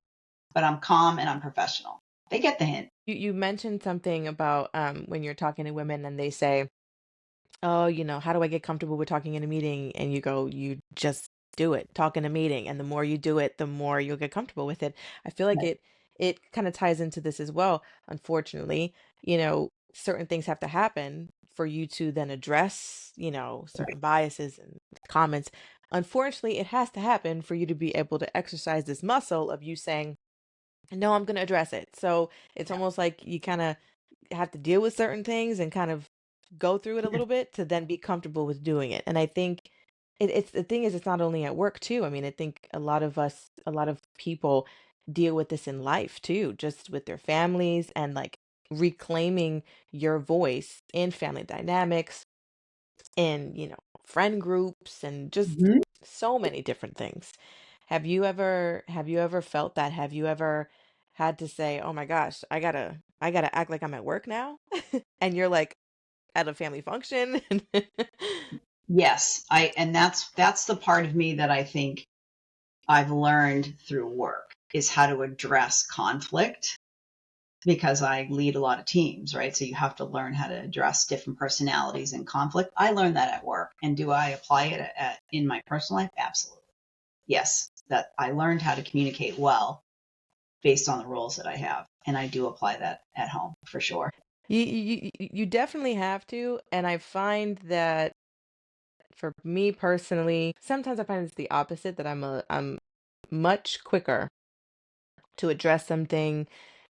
But I'm calm and I'm professional. They get the hint. You mentioned something about when you're talking to women and they say, oh, how do I get comfortable with talking in a meeting? And you go, you just do it, talk in a meeting. And the more you do it, the more you'll get comfortable with it. I feel like it kind of ties into this as well. Unfortunately, certain things have to happen for you to then address, certain biases and comments. Unfortunately, it has to happen for you to be able to exercise this muscle of you saying, no, I'm going to address it. So it's almost like you kind of have to deal with certain things and kind of go through it a little bit to then be comfortable with doing it. And I think it's the thing is, it's not only at work too. I mean, I think a lot of people deal with this in life too, just with their families, and like reclaiming your voice in family dynamics, in, friend groups, and just Mm-hmm. so many different things. Have you ever felt that? Have you ever had to say, "Oh my gosh, I gotta act like I'm at work now," and you're like at a family function? Yes. And that's the part of me that I think I've learned through work, is how to address conflict because I lead a lot of teams, right? So you have to learn how to address different personalities and conflict. I learned that at work. And do I apply it in my personal life? Absolutely. Yes, that I learned how to communicate well based on the roles that I have. And I do apply that at home for sure. You definitely have to, and I find that for me personally, sometimes I find it's the opposite, that I'm much quicker to address something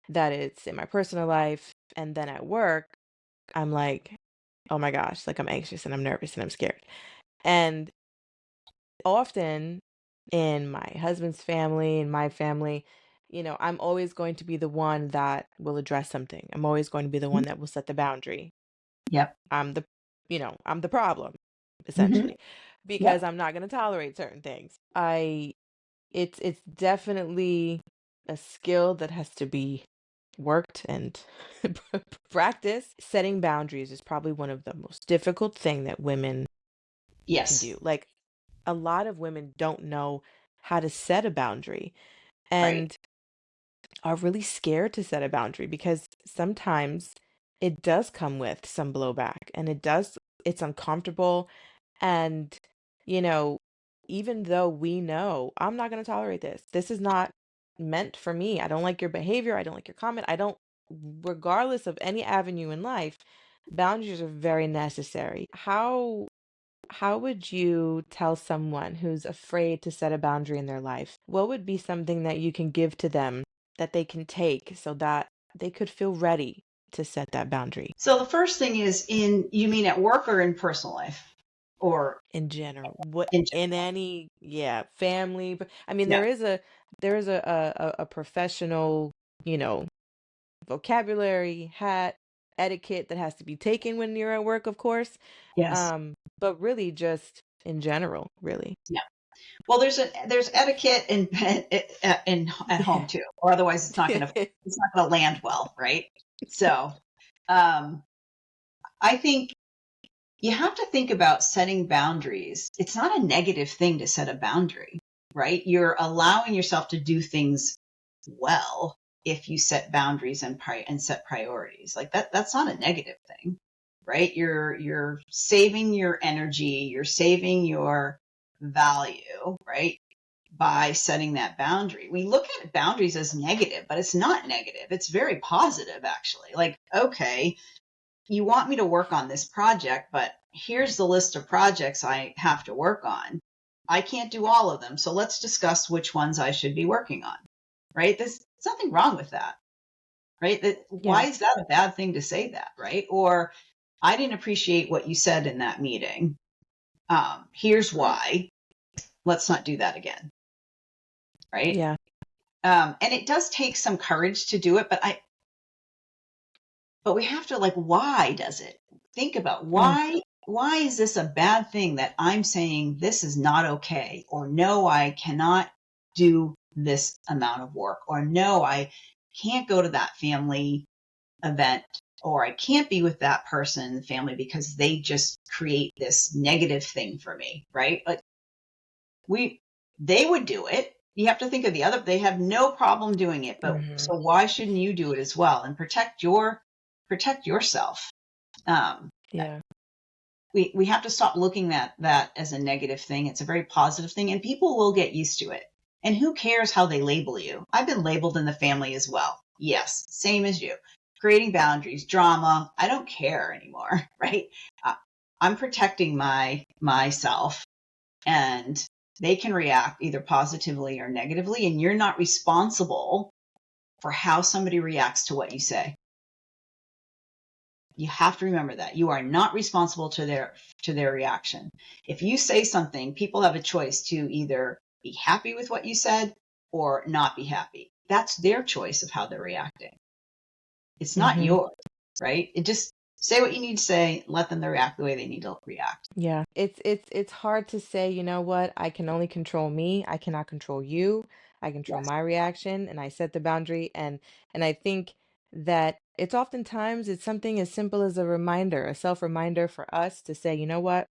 that it's in my personal life, and then at work, I'm like, oh my gosh, like I'm anxious and I'm nervous and I'm scared. And often in my husband's family and my family, I'm always going to be the one that will address something. I'm always going to be the Mhm. one that will set the boundary. Yep. I'm the, I'm the problem, Hmm. essentially, because Yep. I'm not going to tolerate certain things. It's definitely a skill that has to be worked and practiced. Setting boundaries is probably one of the most difficult thing that women can Yes. do. Like, a lot of women don't know how to set a boundary Right. and are really scared to set a boundary because sometimes it does come with some blowback, and it's uncomfortable. And, you know, even though we know I'm not going to tolerate this, this is not meant for me. I don't like your behavior. I don't like your comment. I don't, regardless of any avenue in life, boundaries are very necessary. How would you tell someone who's afraid to set a boundary in their life? What would be something that you can give to them that they can take so that they could feel ready to set that boundary So the first thing is you mean at work or in personal life or in general? What in in general? any, yeah, family, but I mean Yeah. there is a professional, you know, vocabulary, hat, etiquette that has to be taken when you're at work, of course. Yes. But really just in general, really. Yeah. Well, there's etiquette in at home too, or otherwise it's not gonna land well, right? So, um, I think you have to think about setting boundaries. It's not a negative thing to set a boundary, right? You're allowing yourself to do things well if you set boundaries and set priorities. Like that's not a negative thing, right? You're saving your energy, you're saving your value, right? By setting that boundary. We look at boundaries as negative, but it's not negative. It's very positive actually. Like, okay, you want me to work on this project, but here's the list of projects I have to work on. I can't do all of them. So let's discuss which ones I should be working on, right? There's nothing wrong with that, right? Why Yeah. is that a bad thing to say that, right? Or I didn't appreciate what you said in that meeting. Here's why. Let's not do that again, right? Yeah. And it does take some courage to do it, but we have to, like, why does it? Think about Mm. why is this a bad thing that I'm saying this is not okay, or no, I cannot do this amount of work, or no, I can't go to that family event, or I can't be with that person in the family because they just create this negative thing for me, right? Like we they would do it. You have to think of they have no problem doing it, but Mhm. so why shouldn't you do it as well and protect yourself? Um, Yeah. we have to stop looking at that as a negative thing. It's a very positive thing, and people will get used to it. And who cares how they label you? I've been labeled in the family as well. Yes, same as you. Creating boundaries, drama. I don't care anymore, right? Uh, I'm protecting myself, and they can react either positively or negatively, and you're not responsible for how somebody reacts to what you say. You have to remember that you are not responsible to their reaction. If you say something, people have a choice to either be happy with what you said or not be happy. That's their choice of how they're reacting. It's not Mhm. yours, right? It just say what you need to say, let them react the way they need to react. Yeah. It's hard to say, you know what? I can only control me. I cannot control you. I control Yes. my reaction, and I set the boundary. And I think that it's something as simple as a reminder, a self-reminder for us to say, you know what?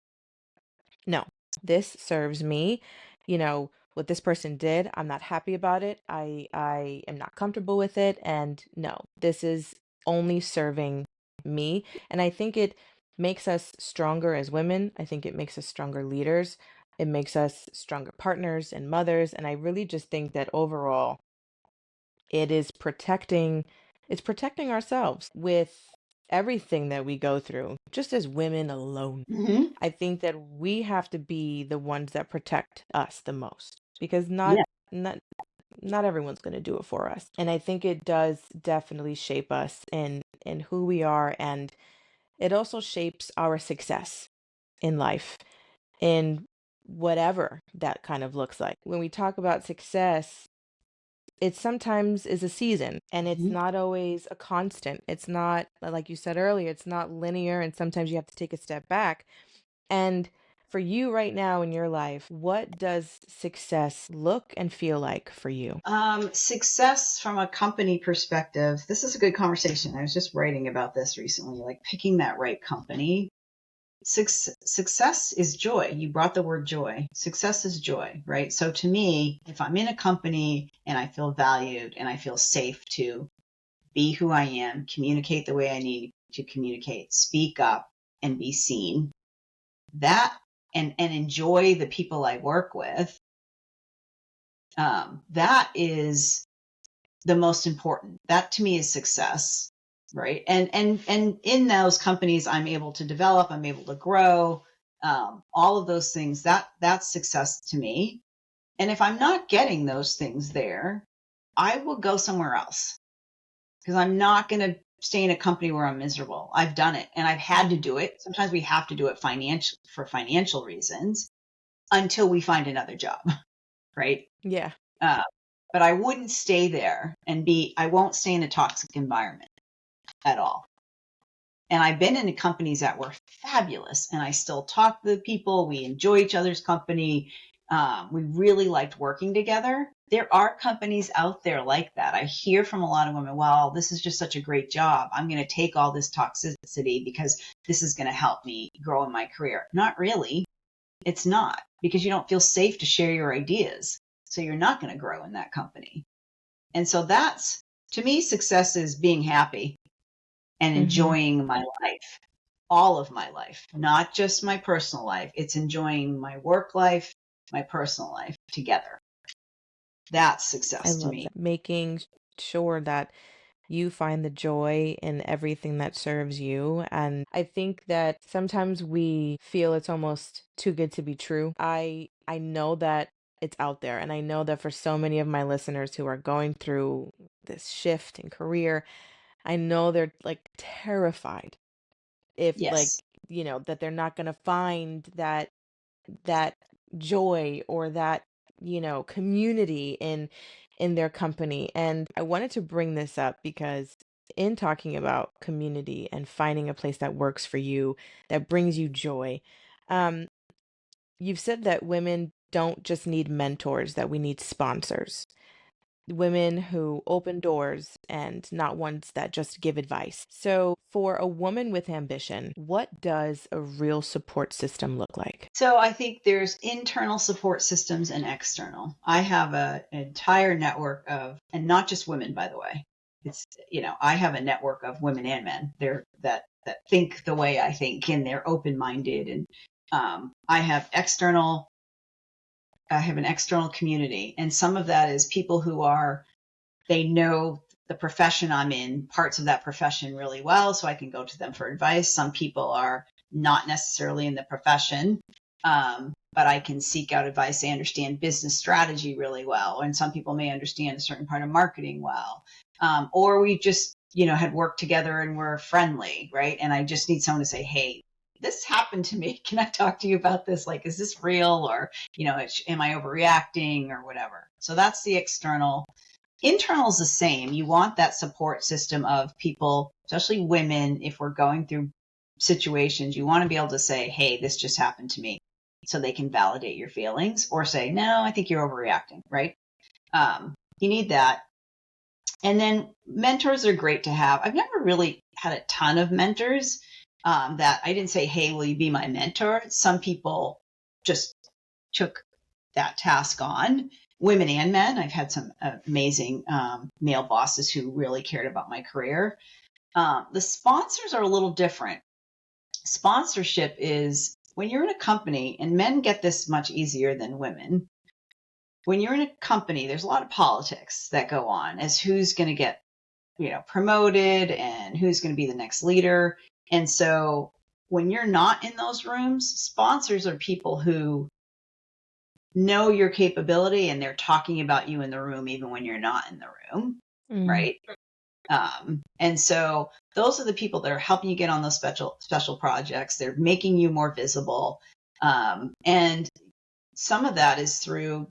No, this serves me. You know, what this person did, I'm not happy about it. I am not comfortable with it. And no, this is only serving me. And I think it makes us stronger as women. I think it makes us stronger leaders. It makes us stronger partners and mothers. And I really just think that overall, it is protecting ourselves with everything that we go through, just as women alone. Hmm. I think that we have to be the ones that protect us the most because Yeah. not not everyone's going to do it for us. And I think it does definitely shape us in who we are, and it also shapes our success in life in whatever that kind of looks like. When we talk about success, it sometimes is a season and it's Mhm. not always a constant. It's not, like you said earlier, it's not linear, and sometimes you have to take a step back. And for you right now in your life, what does success look and feel like for you? Success from a company perspective. This is a good conversation. I was just writing about this recently, like picking that right company. Success is joy. You brought the word joy. Success is joy, right? So to me, if I'm in a company and I feel valued and I feel safe to be who I am, communicate the way I need to communicate, speak up and be seen, that and enjoy the people I work with, that is the most important. That to me is success, right? And in those companies, I'm able to develop, I'm able to grow, all of those things. That's success to me. And if I'm not getting those things there, I will go somewhere else because I'm not going to stay in a company where I'm miserable. I've done it and I've had to do it. Sometimes we have to do it for financial reasons until we find another job, right? Yeah. Uh, but I wouldn't stay there I won't stay in a toxic environment at all. And I've been in companies that were fabulous and I still talk to the people. We enjoy each other's company. We really liked working together. There are companies out there like that. I hear from a lot of women, well, this is just such a great job. I'm going to take all this toxicity because this is going to help me grow in my career. Not really. It's not, because you don't feel safe to share your ideas. So you're not going to grow in that company. And so that's, to me, success is being happy and Mm-hmm. enjoying my life, all of my life, not just my personal life. It's enjoying my work life, my personal life together. That's I success to love me. that. Making sure that you find the joy in everything that serves you. And I think that sometimes we feel it's almost too good to be true. I know that it's out there, and I know that for so many of my listeners who are going through this shift in career, I know they're like terrified if Yes. that they're not going to find that joy or that community in their company. And I wanted to bring this up because in talking about community and finding a place that works for you, that brings you joy, um you've said that women don't just need mentors, that we need sponsors, women who open doors and not ones that just give advice. So for a woman with ambition, what does a real support system look like? So I think there's internal support systems and external. I have an entire network of, and not just women, by the way. It's, I have a network of women and men there that think the way I think and they're open minded. And I have an external community, and some of that is people who they know the profession I'm in, parts of that profession really well, so I can go to them for advice. Some people are not necessarily in the profession, but I can seek out advice. They understand business strategy really well, and some people may understand a certain part of marketing well. Or we just, had worked together and we're friendly, right? And I just need someone to say, hey, this happened to me. Can I talk to you about this? Like, is this real? Or, am I overreacting or whatever? So that's the external. Internal is the same. You want that support system of people, especially women, if we're going through situations, you want to be able to say, hey, this just happened to me. So they can validate your feelings or say, no, I think you're overreacting, right? You need that. And then mentors are great to have. I've never really had a ton of mentors that I didn't say, hey, will you be my mentor? Some people just took that task on, women and men. I've had some amazing male bosses who really cared about my career. The sponsors are a little different. Sponsorship is when you're in a company, and men get this much easier than women. When you're in a company, there's a lot of politics that go on as who's going to get, promoted and who's going to be the next leader. And so when you're not in those rooms, sponsors are people who know your capability and they're talking about you in the room, even when you're not in the room. Right. And so those are the people that are helping you get on those special projects. They're making you more visible. And some of that is through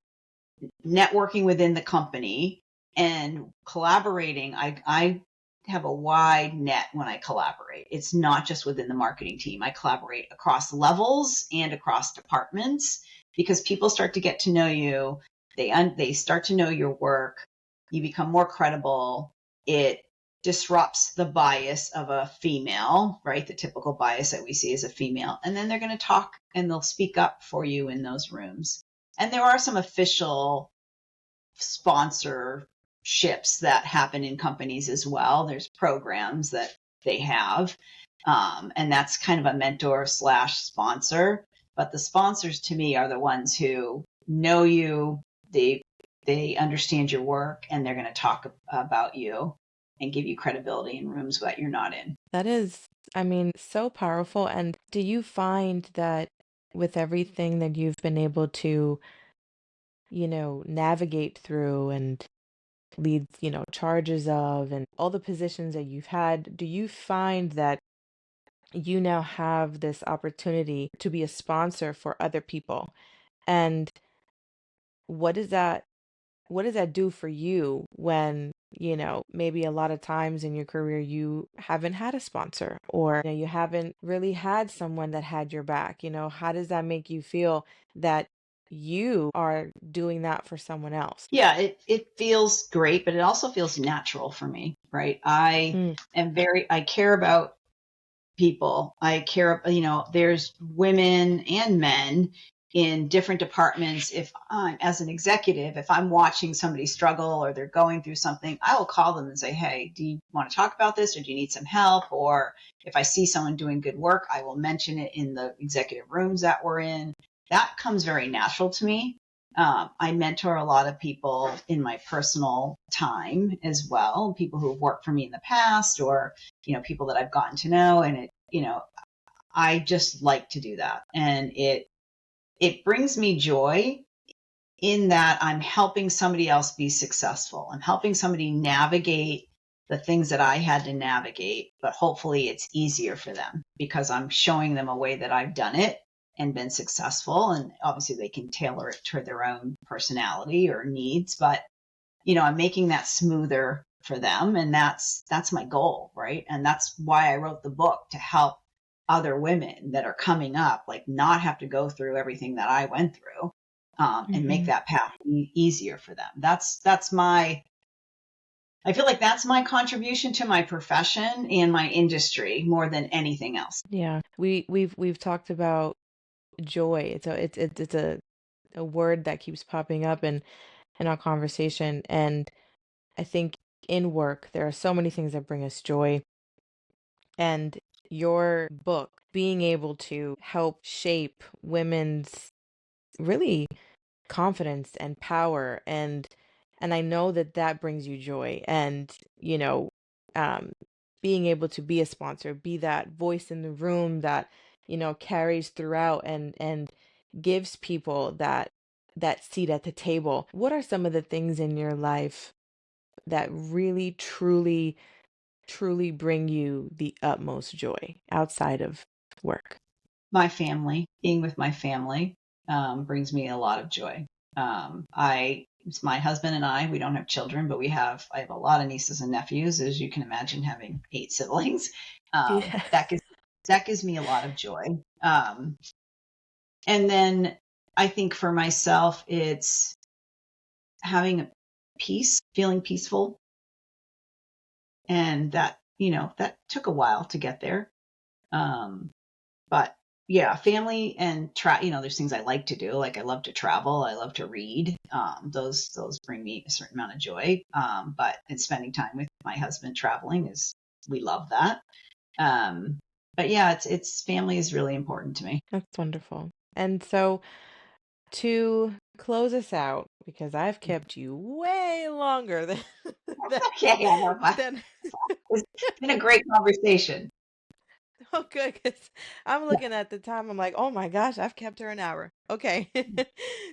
networking within the company and collaborating. I have a wide net when I collaborate. It's not just within the marketing team. I collaborate across levels and across departments because people start to get to know you. They start to know your work. You become more credible. It disrupts the bias of a female, right? The typical bias that we see as a female. And then they're going to talk and they'll speak up for you in those rooms. And there are some official sponsorships that happen in companies as well. There's programs that they have. And that's kind of a mentor / sponsor. But the sponsors to me are the ones who know you. They understand your work and they're going to talk about you and give you credibility in rooms that you're not in. That is, I mean, so powerful. And do you find that with everything that you've been able to, navigate through and lead, charges of, and all the positions that you've had, do you find that you now have this opportunity to be a sponsor for other people? And what does that do for you when, maybe a lot of times in your career you haven't had a sponsor or you haven't really had someone that had your back? How does that make you feel that you are doing that for someone else? Yeah, it feels great, but it also feels natural for me, right? I care about people. I care, there's women and men in different departments. If I'm, as an executive, if I'm watching somebody struggle or they're going through something, I will call them and say, hey, do you want to talk about this or do you need some help? Or if I see someone doing good work, I will mention it in the executive rooms that we're in. That comes very natural to me. I mentor a lot of people in my personal time as well, people who have worked for me in the past or, people that I've gotten to know. And I just like to do that. And it brings me joy in that I'm helping somebody else be successful. I'm helping somebody navigate the things that I had to navigate, but hopefully it's easier for them because I'm showing them a way that I've done it and been successful. And obviously they can tailor it to their own personality or needs, but I'm making that smoother for them. And that's my goal, right? And that's why I wrote the book, to help other women that are coming up, like not have to go through everything that I went through, and make that path easier for them. I feel like that's my contribution to my profession and my industry more than anything else. Yeah, we've talked about joy. It's a word that keeps popping up in our conversation, and I think in work there are so many things that bring us joy, and your book being able to help shape women's really confidence and power, and I know that that brings you joy, and um being able to be a sponsor, be that voice in the room that carries throughout and gives people that seat at the table. What are some of the things in your life that really truly bring you the utmost joy outside of work? My family, being with my family, brings me a lot of joy. It's my husband and I, we don't have children, but I have a lot of nieces and nephews, as you can imagine, having 8 siblings. Yeah. That gives me a lot of joy. And then I think for myself, it's having peace, feeling peaceful. And that, that took a while to get there. But yeah, family and there's things I like to do. Like I love to travel. I love to read. Those bring me a certain amount of joy. But in spending time with my husband traveling we love that. But yeah, it's family is really important to me. That's wonderful. And so to close us out, because I've kept you way longer than than, Okay, I love that. than It's been a great conversation. oh good, because I'm looking at the time, I'm like, oh my gosh, I've kept her an hour. Okay.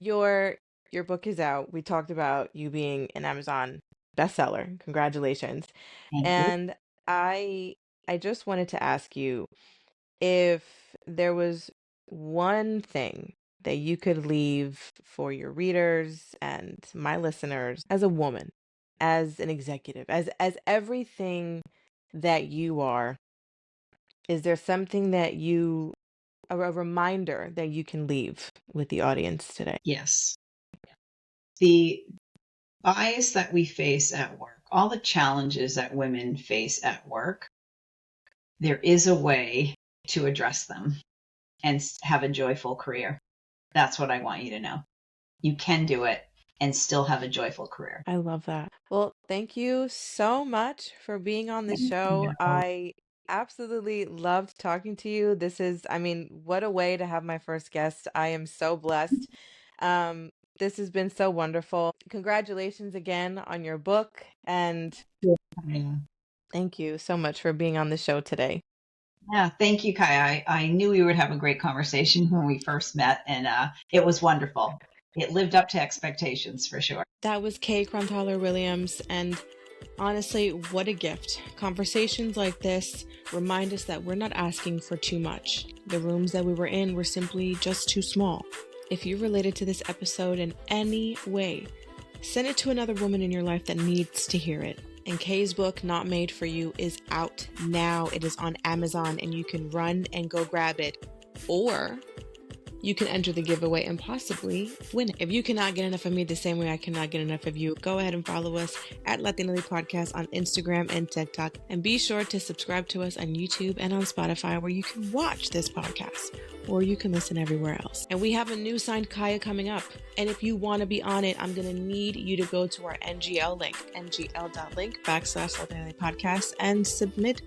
Your your book is out. We talked about you being an Amazon bestseller. Congratulations. Thank you. And I I just wanted to ask you if there was one thing that you could leave for your readers and my listeners as a woman, as an executive, as everything that you are, is there something that a reminder that you can leave with the audience today? Yes. The bias that we face at work, all the challenges that women face at work, there is a way to address them and have a joyful career. That's what I want you to know. You can do it and still have a joyful career. I love that. Well, thank you so much for being on the Thank show. you. I absolutely loved talking to you. What a way to have my first guest. I am so blessed. Um, this has been so wonderful. Congratulations again on your book, and Yeah. thank you so much for being on the show today. Yeah, thank you, Kai. I knew we would have a great conversation when we first met, and it was wonderful. It lived up to expectations for sure. That was Kae Kronthaler-Williams, and honestly, what a gift. Conversations like this remind us that we're not asking for too much. The rooms that we were in were simply just too small. If you related to this episode in any way, send it to another woman in your life that needs to hear it. And Kay's book, Not Made for You, is out now. It is on Amazon, and you can run and go grab it. Or you can enter the giveaway and possibly win it. If you cannot get enough of me the same way I cannot get enough of you, go ahead and follow us at Latinaly Podcast on Instagram and TikTok. And be sure to subscribe to us on YouTube and on Spotify, where you can watch this podcast or you can listen everywhere else. And we have a new signed Kaya coming up. And if you want to be on it, I'm going to need you to go to our NGL link, ngl.link/Latinaly Podcast, and submit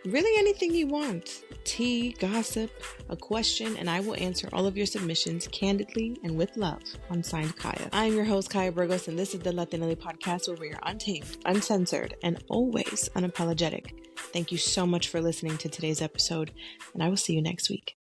really anything you want. Tea, gossip, a question, and I will answer all of your submissions candidly and with love on Signed Kaya. I am your host, Kaya Burgos, and this is the Latinaly Podcast, where we are untamed, uncensored, and always unapologetic. Thank you so much for listening to today's episode, and I will see you next week.